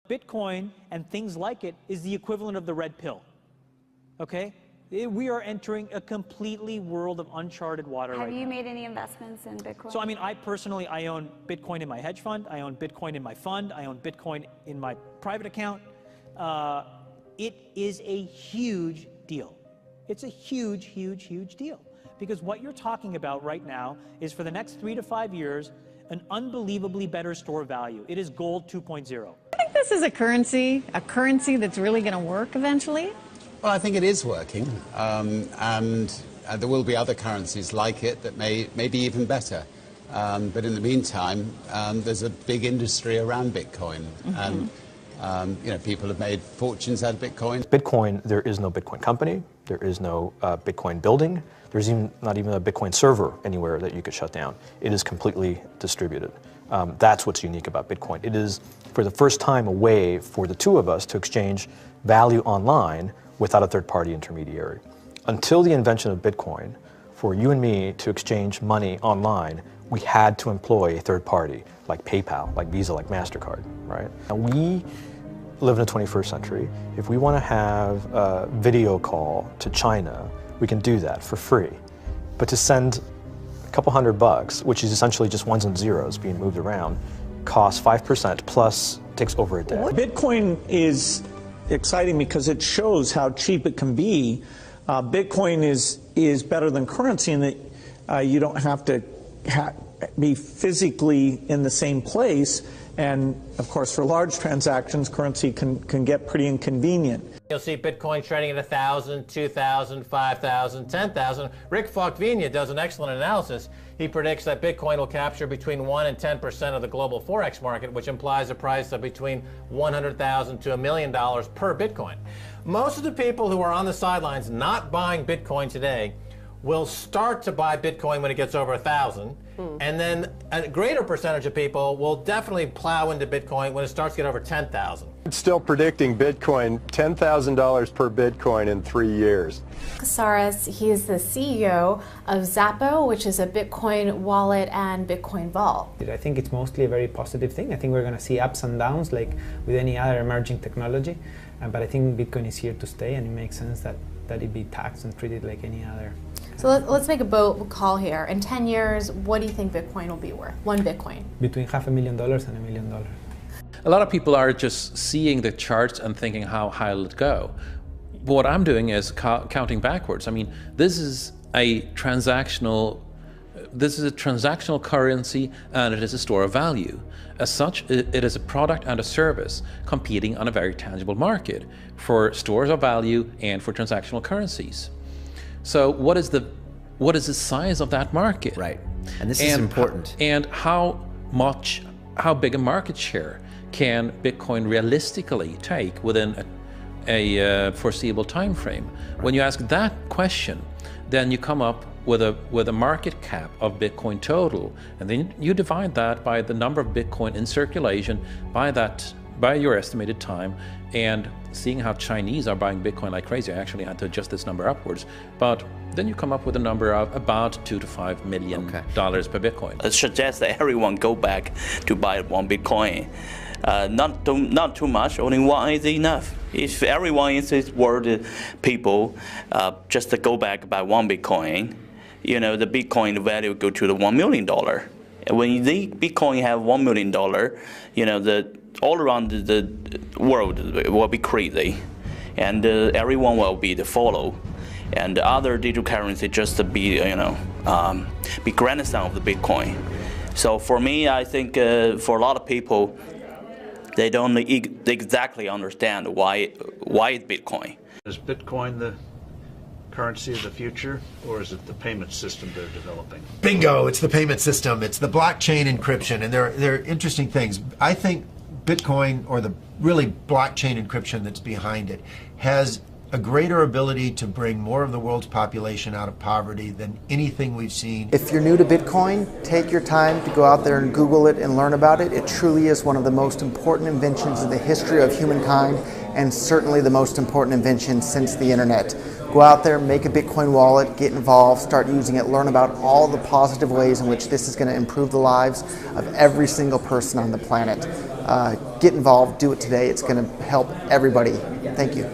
Bitcoin and things like it is the equivalent of the red pill, okay? We are entering a completely world of uncharted water right now. Have you made any investments in Bitcoin? So, I mean, I personally own Bitcoin in my hedge fund. I own Bitcoin in my fund. I own Bitcoin in my private account. It is a huge deal. It's a huge, huge, huge deal. Because what you're talking about right now is for the next 3 to 5 years, an unbelievably better store value. It is gold 2.0. I think this is a currency that's really going to work eventually. Well, I think it is working, and there will be other currencies like it that may be even better. But in the meantime, there's a big industry around Bitcoin, and people have made fortunes out of Bitcoin. Bitcoin, there is no Bitcoin company, there is no Bitcoin building, there's not even a Bitcoin server anywhere that you could shut down. It is completely distributed. That's what's unique about Bitcoin. It is, for the first time, a way for the two of us to exchange value online without a third-party intermediary. Until the invention of Bitcoin, for you and me to exchange money online, we had to employ a third party, like PayPal, like Visa, like MasterCard, right? And we live in the 21st century. If we want to have a video call to China, we can do that for free. But to send a couple $100, which is essentially just ones and zeros being moved around, costs 5% plus takes over a day. Bitcoin is exciting because it shows how cheap it can be. Bitcoin is better than currency in that you don't have to be physically in the same place. And of course, for large transactions, currency can get pretty inconvenient. You'll see Bitcoin trading at 1,000, 2,000, 5,000, 10,000. Rick Falkvinia does an excellent analysis. He predicts that Bitcoin will capture between 1 and 10% of the global Forex market, which implies a price of between $100,000 to $1 million per Bitcoin. Most of the people who are on the sidelines not buying Bitcoin today will start to buy Bitcoin when it gets over 1,000, and then a greater percentage of people will definitely plow into Bitcoin when it starts to get over 10,000. It's still predicting Bitcoin $10,000 per Bitcoin in 3 years. Casares, he is the CEO of Xapo, which is a Bitcoin wallet and Bitcoin vault. I think it's mostly a very positive thing. I think we're going to see ups and downs like with any other emerging technology, but I think Bitcoin is here to stay, and it makes sense that it be taxed and treated like any other. So let's make a bold call here. In 10 years, what do you think Bitcoin will be worth? One Bitcoin? Between $500,000 and $1 million. A lot of people are just seeing the charts and thinking, how high will it go? What I'm doing is counting backwards. I mean, this is a transactional currency, and it is a store of value. As such, it is a product and a service competing on a very tangible market for stores of value and for transactional currencies. So what is the size of that market? Right, and this is important. And how big a market share can Bitcoin realistically take within a foreseeable time frame? Right. When you ask that question, then you come up with a market cap of Bitcoin total, and then you divide that by the number of Bitcoin in circulation by your estimated time, and seeing how Chinese are buying Bitcoin like crazy. I actually had to adjust this number upwards, but then you come up with a number of about $2 to $5 million per Bitcoin. I suggest that everyone go back to buy one Bitcoin. Not too much, only one is enough. If everyone in this world, people, just to go back buy one Bitcoin, the Bitcoin value go to the $1 million. And when the Bitcoin have $1 million, all around the world will be crazy, and everyone will be the follow, and the other digital currency just to be be grandson of the Bitcoin. So for me, I think for a lot of people, they don't exactly understand why it's Bitcoin. Is Bitcoin the currency of the future, or is it the payment system they're developing? Bingo! It's the payment system. It's the blockchain encryption, and they're interesting things. I think Bitcoin, or the really blockchain encryption that's behind it, has a greater ability to bring more of the world's population out of poverty than anything we've seen. If you're new to Bitcoin, take your time to go out there and Google it and learn about it. It truly is one of the most important inventions in the history of humankind, and certainly the most important invention since the internet. Go out there, make a Bitcoin wallet, get involved, start using it, learn about all the positive ways in which this is going to improve the lives of every single person on the planet. Get involved, do it today. It's going to help everybody. Thank you.